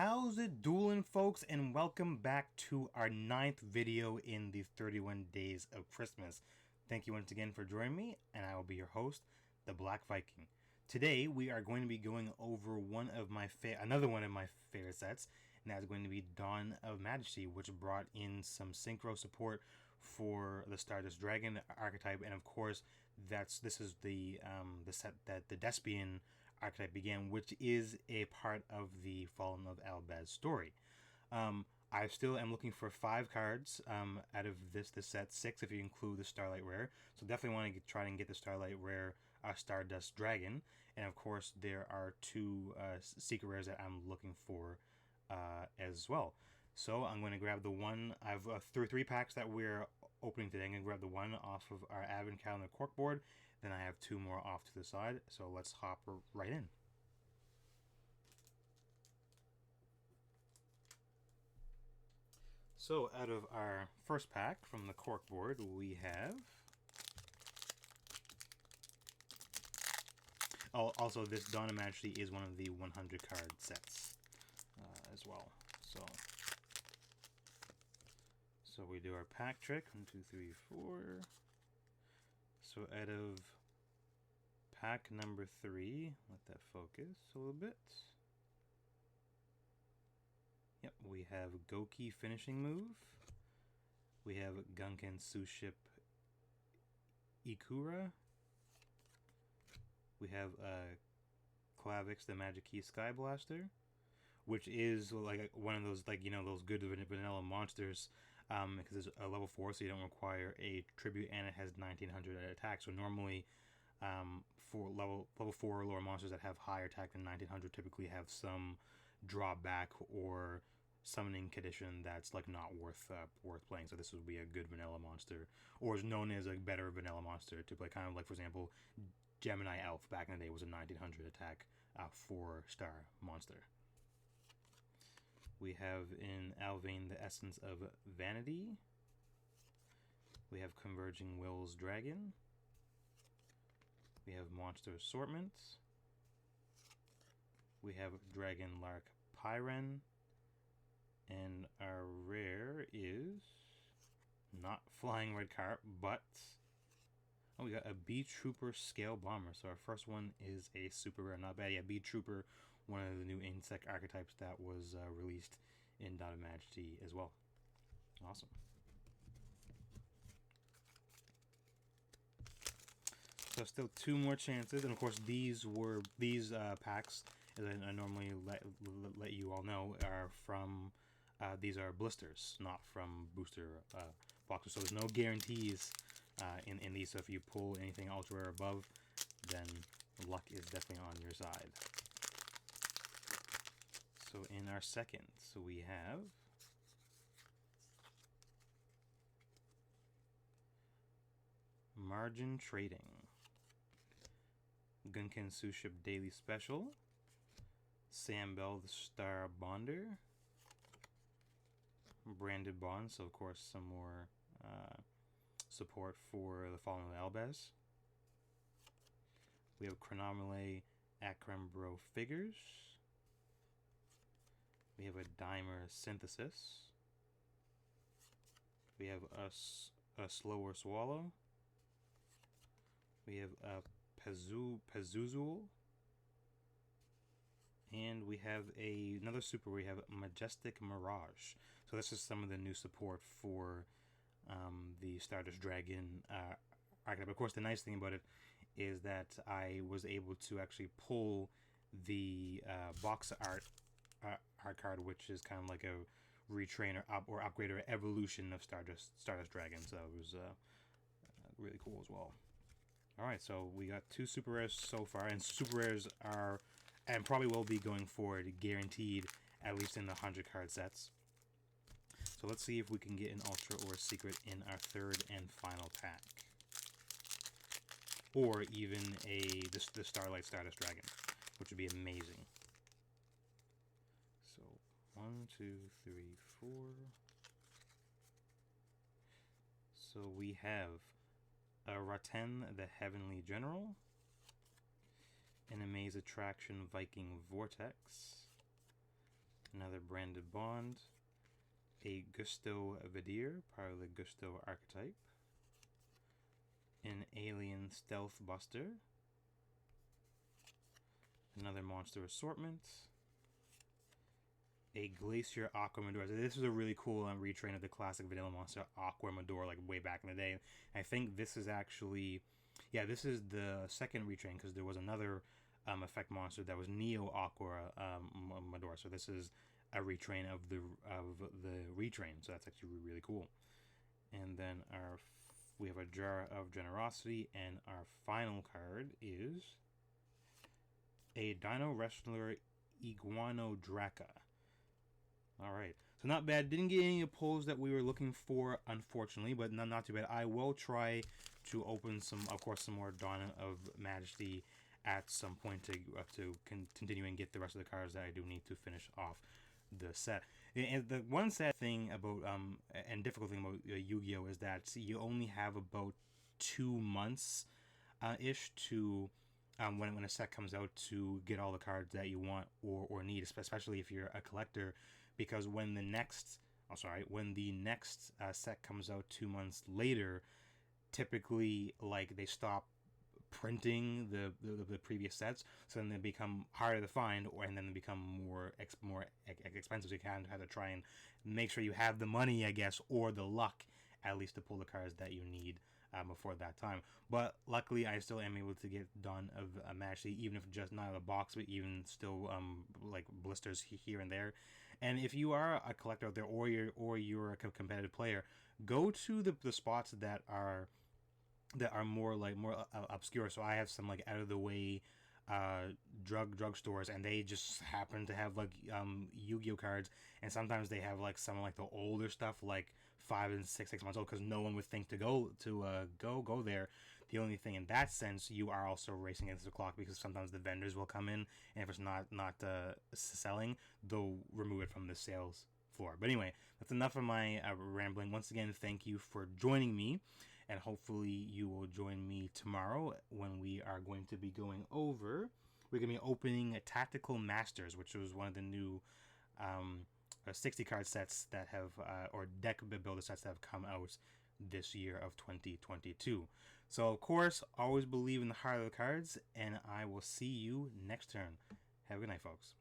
How's it doing, folks, and welcome back to our 9th video in the 31 Days of Christmas. Thank you once again for joining me, and I will be your host, the Black Viking. Today we are going to be going over another one of my favorite sets, and that's going to be Dawn of Majesty, which brought in some synchro support for the Stardust Dragon archetype, and of course this is the set that the Despian archetype began, which is a part of the Fallen of Albaz story. I still am looking for 5 cards out of this set, 6 if you include the Starlight Rare. So definitely want to try and get the Starlight Rare Stardust Dragon. And of course there are 2 secret rares that I'm looking for as well. So I'm going to grab the one. I have 3 packs that we're opening today. I'm going to grab the one off of our Advent Calendar corkboard. Then I have 2 more off to the side. So let's hop right in. So out of our first pack from the corkboard, we have... Also, this Dawn of Majesty is one of the 100 card sets as well. So we do our pack trick. 1, 2, 3, 4. So out of pack number 3, let that focus a little bit. Yep, we have Goki finishing move. We have Gunken Suship Ikura. We have Clavix the Magic Key Sky Blaster, which is like one of those, like, you know, those good vanilla monsters, because it's a level 4, so you don't require a tribute, and it has 1900 attack. So normally, for level 4 or lower monsters that have higher attack than 1900 typically have some drawback or summoning condition that's like not worth playing. So this would be a good vanilla monster, or is known as a better vanilla monster to play. Kind of like, for example, Gemini Elf back in the day was a 1900 attack 4-star monster. We have in Alvain the Essence of Vanity. We have Converging Wills Dragon. We have Monster Assortment. We have Dragon Lark Pyren. And our rare is not Flying Red Carp, but we got a Bee Trooper Scale Bomber. So our first one is a super rare, not bad. Yeah, Bee Trooper, one of the new insect archetypes that was released in Dawn of Majesty as well. Awesome. So still 2 more chances, and of course these packs, as I normally let you all know, are from these are blisters, not from booster boxes. So there's no guarantees in these. So if you pull anything ultra rare above, then luck is definitely on your side. So in our second, so we have Margin Trading, Gunken Suship Daily Special, Sam Bell the Star Bonder, Branded Bond, so of course some more support for the Fallen of Albaz. We have Chronomele Acrembro Figures. We have a Dimer Synthesis. We have a Slower Swallow. We have a Pazuzul. And we have another super. We have Majestic Mirage. So this is some of the new support for the Stardust Dragon archetype. Of course, the nice thing about it is that I was able to actually pull the box art card, which is kind of like a retrain or upgrade or evolution of Stardust Dragon. So it was really cool as well. All right, so we got 2 super rares so far, and super rares are, and probably will be going forward, guaranteed, at least in the 100 card sets. So let's see if we can get an ultra or a secret in our 3rd and final pack, or even the Starlight Stardust Dragon, which would be amazing. So 1, 2, 3, 4. So we have Raten the Heavenly General, an Amaze Attraction Viking Vortex, another Another branded bond. A Gusto Vidir, part of the Gusto archetype. An Alien Stealth Buster. Another monster assortment. A Glacier Aqua Medora. So this is a really cool retrain of the classic vanilla monster Aqua Medora, like way back in the day. I think this is actually, yeah, this is the second retrain, because there was another effect monster that was Neo Aqua Medora. So this is a retrain of the retrain. So that's actually really cool. And then we have a Jar of Generosity, and our final card is a Dino Wrestler Iguano Draca. Alright, so not bad. Didn't get any pulls that we were looking for, unfortunately, but not too bad. I will try to open some more Dawn of Majesty at some point to continue and get the rest of the cards that I do need to finish off the set. And the one sad thing about and difficult thing about Yu-Gi-Oh is that you only have about 2 months ish to when a set comes out to get all the cards that you want or need, especially if you're a collector, because when the next set comes out 2 months later, typically like they stop printing the previous sets, so then they become harder to find, and then they become more expensive. So you kind of have to try and make sure you have the money, I guess, or the luck at least to pull the cards that you need before that time. But luckily, I still am able to get Dawn of Majesty, even if just not out of the box, but even still like blisters here and there. And if you are a collector out there, or you're a competitive player, go to the spots that are more obscure. So I have some like out of the way drug stores, and they just happen to have like Yu-Gi-Oh cards, and sometimes they have like some like the older stuff, like 5 and 6 months old, because no one would think to go there. The only thing in that sense, you are also racing against the clock, because sometimes the vendors will come in, and if it's not selling, they'll remove it from the sales floor. But anyway, that's enough of my rambling. Once again, thank you for joining me, and hopefully you will join me tomorrow when we are going to be going over. We're going to be opening Tactical Masters, which was one of the new 60 card sets that have, or deck builder sets that have come out this year of 2022. So, of course, always believe in the heart of the cards, and I will see you next turn. Have a good night, folks.